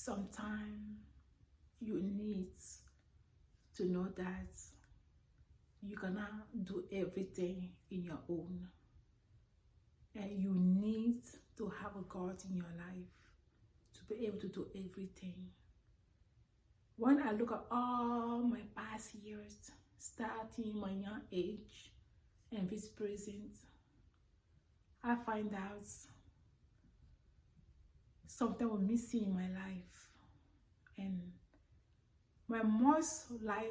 Sometimes you need to know that you cannot do everything in your own, and you need to have a God in your life to be able to do everything. When I look at all my past years, starting my young age and this present, I find out something was missing in my life. And my most life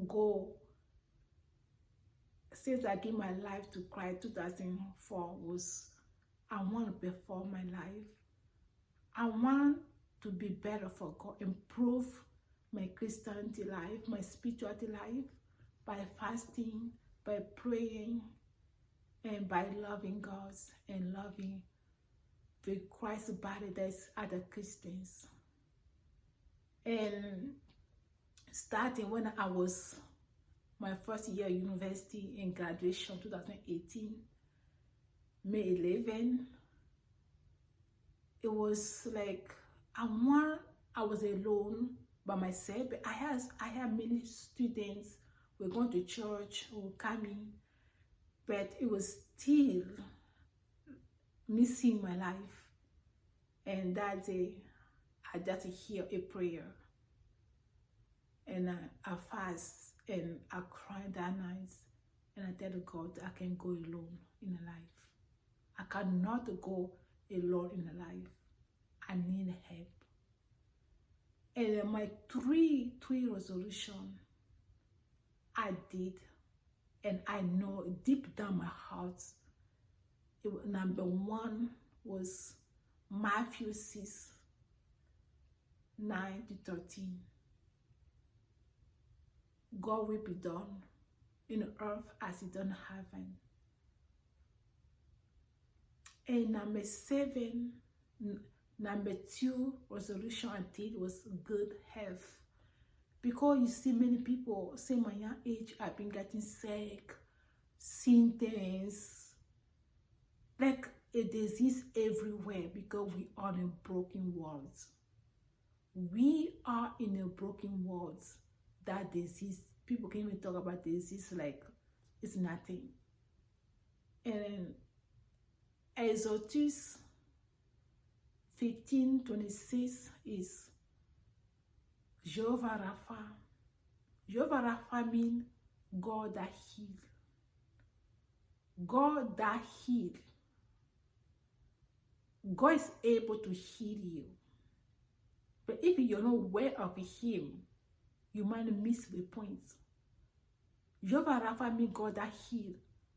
goal since I gave my life to Christ 2004 was I want to perform my life. I want to be better for God, improve my Christianity life, my spirituality life, by fasting, by praying, and by loving God and loving the Christ body that's other Christians. And starting when I was my first year at university in graduation 2018, May 11, it was like I was alone by myself. But I had many students who were going to church or coming, but it was still missing my life. And that day, I just hear a prayer, and I fast and I cried that night, and I tell God I can go alone in life. I cannot go alone in life. I need help. And my three resolution I did, and I know deep down my heart, number one was Matthew 6, 9 to 13. God will be done in earth as it done in heaven. And number two resolution I did was good health. Because you see many people, say my young age, I've been getting sick, seeing things, like a disease everywhere, because we are in a broken world. We are in a broken world. That disease, people can't even talk about disease like it's nothing. And Exodus 15:26 is Jehovah Rapha. Jehovah Rapha means God that heal. God that heal. God is able to heal you. But if you're not aware of him, you might miss the point. Jehovah Rapha means God that heal.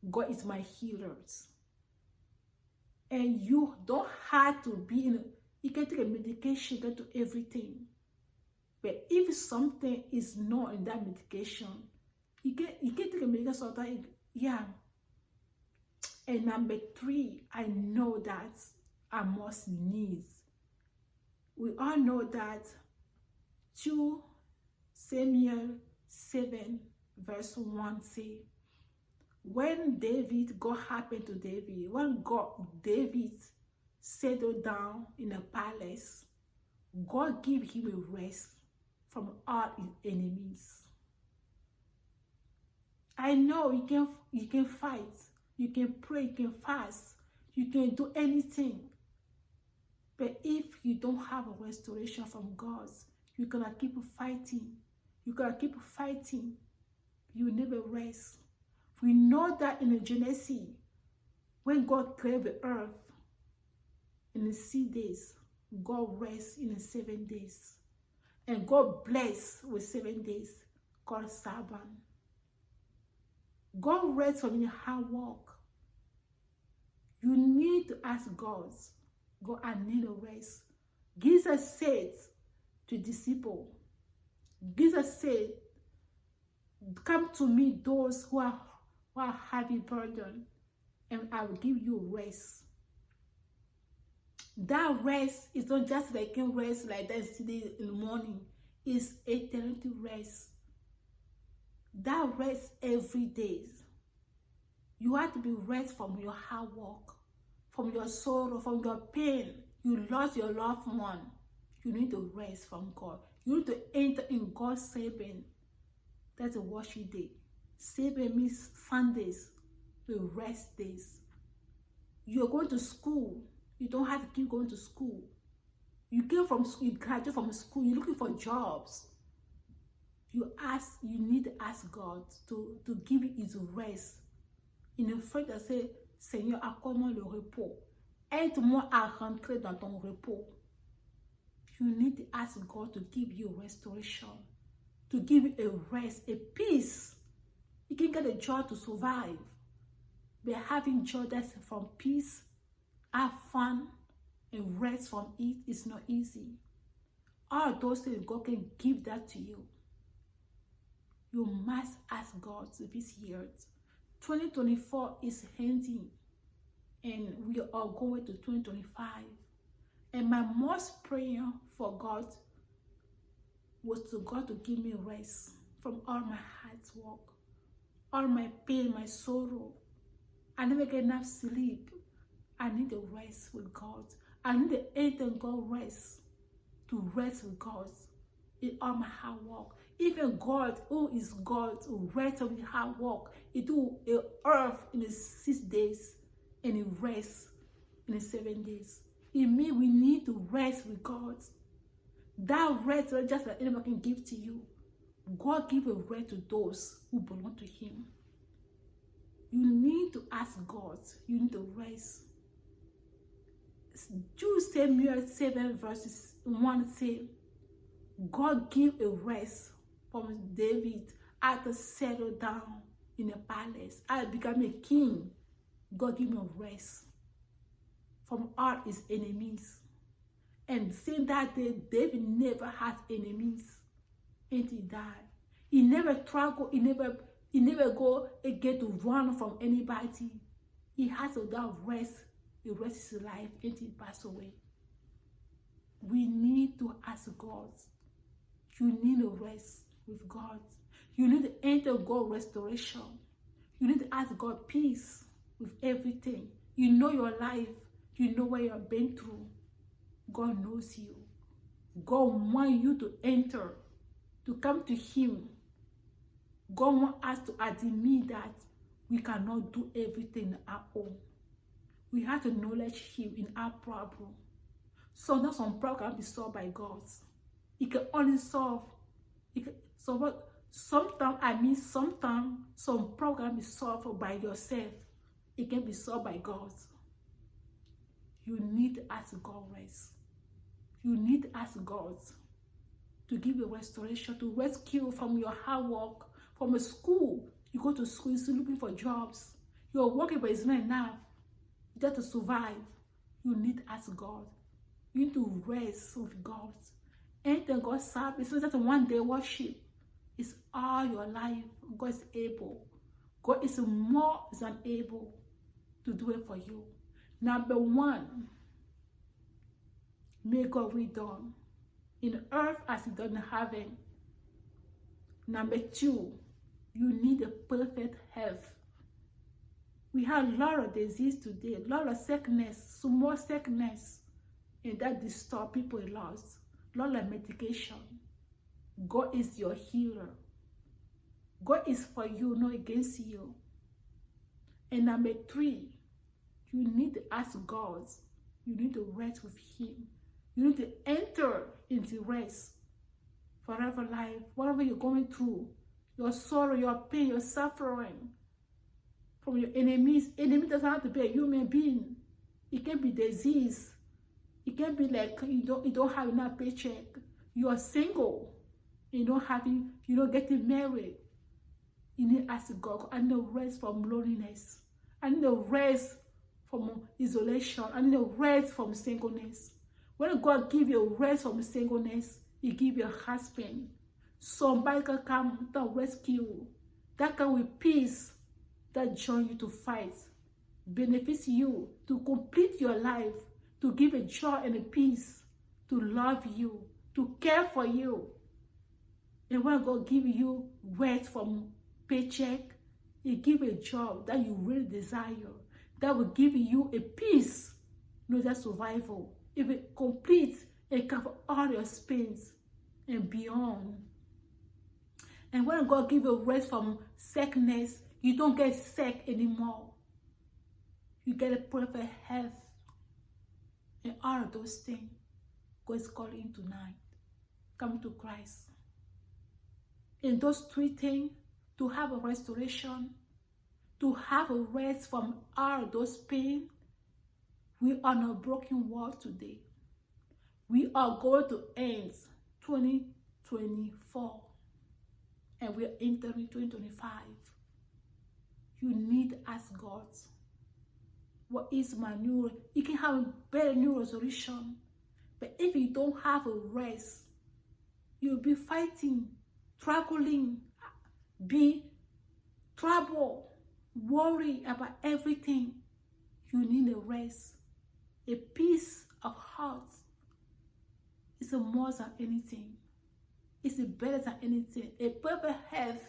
God is my healer. And you don't have to be in, you can take a medication, you can do everything. But if something is not in that medication, you can take a medication sometimes, yeah. And number three, I know that I must need. We all know that 2 Samuel 7 verse 1 say, when God happened to David, when David settled down in a palace, God gave him a rest from all his enemies. I know you can fight, you can pray, you can fast, you can do anything. But if you don't have a restoration from God, you're gonna keep fighting. You're gonna keep fighting. You will never rest. We know that in the Genesis, when God created the earth in the 6 days, God rests in the 7 days. And God blessed with 7 days, called Sabbath. God rests from your hard work. You need to ask God, I need a rest. Jesus said to disciples, Jesus said, come to me those who are heavy burden, and I will give you rest. That rest is not just like a rest like that today in the morning. It's eternity rest. That rest every day. You have to be rest from your hard work, from your sorrow, from your pain. You lost your loved one. You need to rest from God. You need to enter in God's Sabbath. That's a worship day. Sabbath means Sundays, the rest days. You're going to school. You don't have to keep going to school. You graduate from school. You're looking for jobs. You need to ask God to give you his rest. In le fait de dire, Seigneur, accorde-moi le repos. Aide-moi à rentrer dans ton repos. You need to ask God to give you restoration, to give you a rest, a peace. You can get a joy to survive. But having joy that's from peace, have fun, and rest from it is not easy. All those things, God can give that to you. You must ask God this year. 2024 is ending, and we are going to 2025. And my most prayer for God was to God to give me rest from all my hard work, all my pain, my sorrow. I never get enough sleep. I need to rest with God. I need to eat and God rest, to rest with God in all my hard work. Even God, who is God, who rests with hard work, He do the earth in the 6 days and He rests in the 7 days. It means we need to rest with God. That rest is just like anyone can give to you. God gives a rest to those who belong to Him. You need to ask God. You need to rest. 2 Samuel 7 verses 1 say, God gave a rest from David after settled down in a palace. I became a king. God gave him a rest from all his enemies. And since that day, David never had enemies until he died. He never struggled. He never go again to run from anybody. He has to rest the rest of his life until he passed away. We need to ask God. You need to rest with God. You need to enter God restoration. You need to ask God peace with everything. You know your life. You know what you have been through. God knows you. God wants you to enter, to come to Him. God wants us to admit that we cannot do everything on our own. We have to acknowledge Him in our problem. So not some problem can be solved by God. It can only solve. Sometimes some problem can be solved by yourself. It can be solved by God. You need to ask God rest. You need to ask God to give you restoration, to rescue you from your hard work, from a school. You go to school, you're still looking for jobs. You're working, but it's not enough. You have to survive. You need to ask God. You need to rest with God. Enter God's service. So that's one day worship. It's all your life. God is able. God is more than able to do it for you. Number one, may God be done in earth as He done in heaven. Number two, you need a perfect health. We have a lot of disease today, a lot of sickness, small sickness, and that disturb people a lot. A lot of medication. God is your healer. God is for you, not against you. And number three, you need to ask God. You need to rest with Him. You need to enter into rest forever life. Whatever you're going through, your sorrow, your pain, your suffering from your enemies. Enemy doesn't have to be a human being. It can be disease. It can be like you don't have enough paycheck. You are single. You're not getting married. You need to ask God. I need to rest from loneliness. I need to rest from isolation. I need to rest from singleness. When God gives you rest from singleness, He gives you a husband. Somebody can come to rescue you. That come with peace. That join you to fight. Benefits you to complete your life. To give a joy and a peace. To love you. To care for you. And when God gives you rest from paycheck, He gives a job that you really desire. That will give you a peace. Not just survival. If it completes It covers all your space and beyond. And when God gives you rest from sickness, you don't get sick anymore. You get a perfect health. And all of those things, God is calling tonight. Come to Christ. In those three things, to have a restoration, to have a rest from all those pain, we are on a broken world today. We are going to end 2024 and we are entering 2025. You need to ask God, what is my new? You can have a better new resolution, but if you don't have a rest, you'll be fighting, struggling, be trouble, worry about everything. You need a rest. A peace of heart is more than anything. It's better than anything. A perfect health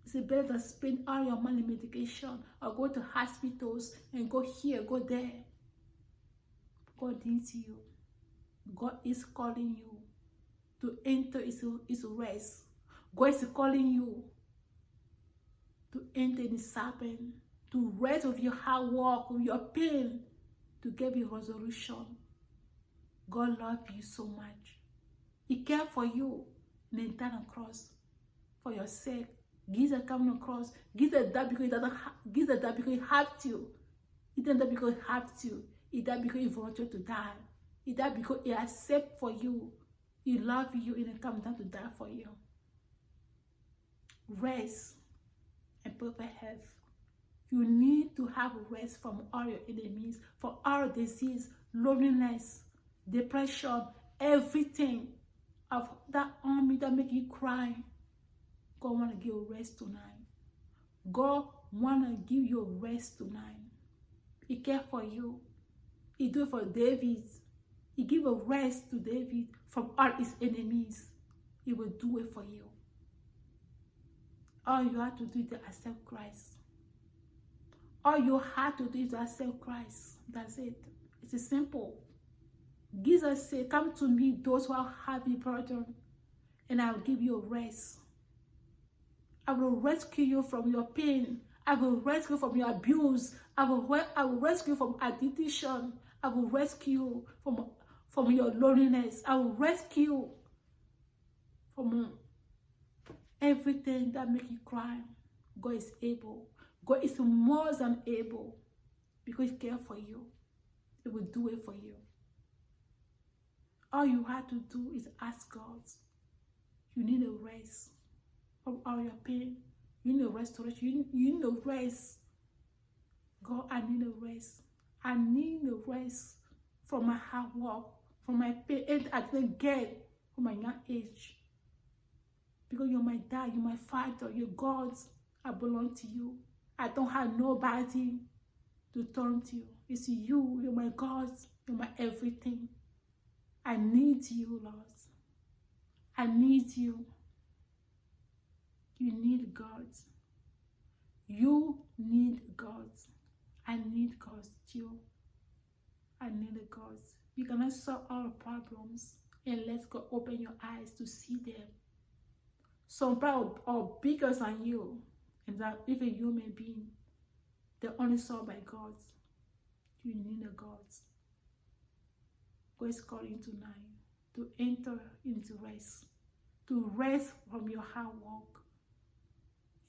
is better than spend all your money medication or go to hospitals and go here, go there. God needs you. God is calling you to enter his rest. God is calling you to enter the Sabbath, to rest with your hard work, with your pain, to give you resolution. God loves you so much. He cared for you and then died on the cross for your sake. Jesus came on the cross. Jesus died because he doesn't. Jesus died because he had to. He didn't die because he had to. He died because he volunteered to die. He died because he accepted for you. He loves you and then come down to die for you. Rest and perfect health. You need to have rest from all your enemies, from all disease, loneliness, depression, everything of that army that make you cry. God want to give you rest tonight. God want to give you rest tonight. He cares for you. He do it for David. He give a rest to David from all his enemies. He will do it for you. All you have to do is to accept Christ. All you have to do is to accept Christ. That's it. It's simple. Jesus said, come to me, those who are heavy burden, and I will give you rest. I will rescue you from your pain. I will rescue you from your abuse. I will rescue you from addiction. I will rescue you from your loneliness. I will rescue you from everything that makes you cry. God is able. God is more than able because he cares for you. He will do it for you. All you have to do is ask God. You need a rest from all your pain. You need a restoration. You need a rest. God, I need a rest. I need a rest from my hard work, from my pain I didn't get from my young age. Because you're my dad, you're my father, you're God. I belong to you. I don't have nobody to turn to. It's you. You're my God. You're my everything. I need you, Lord. I need you. You need God. You need God. I need God too. I need God. You cannot solve all problems unless God open your eyes to see them. Some problems are bigger than you, and that even human being, they're only solved by God. You need a God. God is calling tonight to enter into rest, to rest from your hard work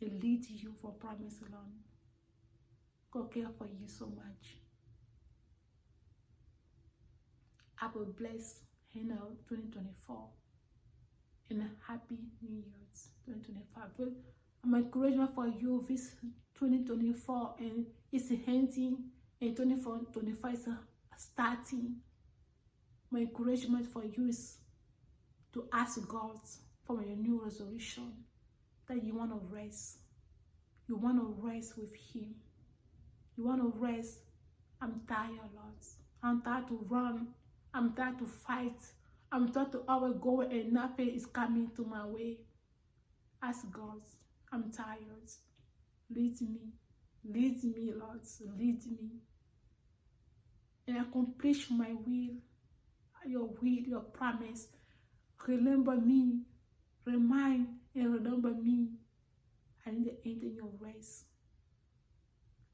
and lead you for promised land. God cares for you so much. Have a blessed 2024 and a happy New Year's 2025. My encouragement for you this 2024 and it's ending and 2025 is starting. My encouragement for you is to ask God for your new resolution that you want to rest. You want to rest with him. You want to rest. I'm tired, Lord. I'm tired to run. I'm tired to fight. I'm tired to always go and nothing is coming to my way. Ask God. I'm tired. Lead me. Lead me, Lord. Lead me. And accomplish my will. your will, your promise. Remember me. Remind and remember me. I need to enter in your rest.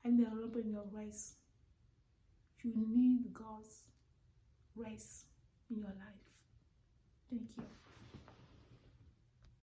I need to remember in your rest. You need God's rest in your life. Thank you.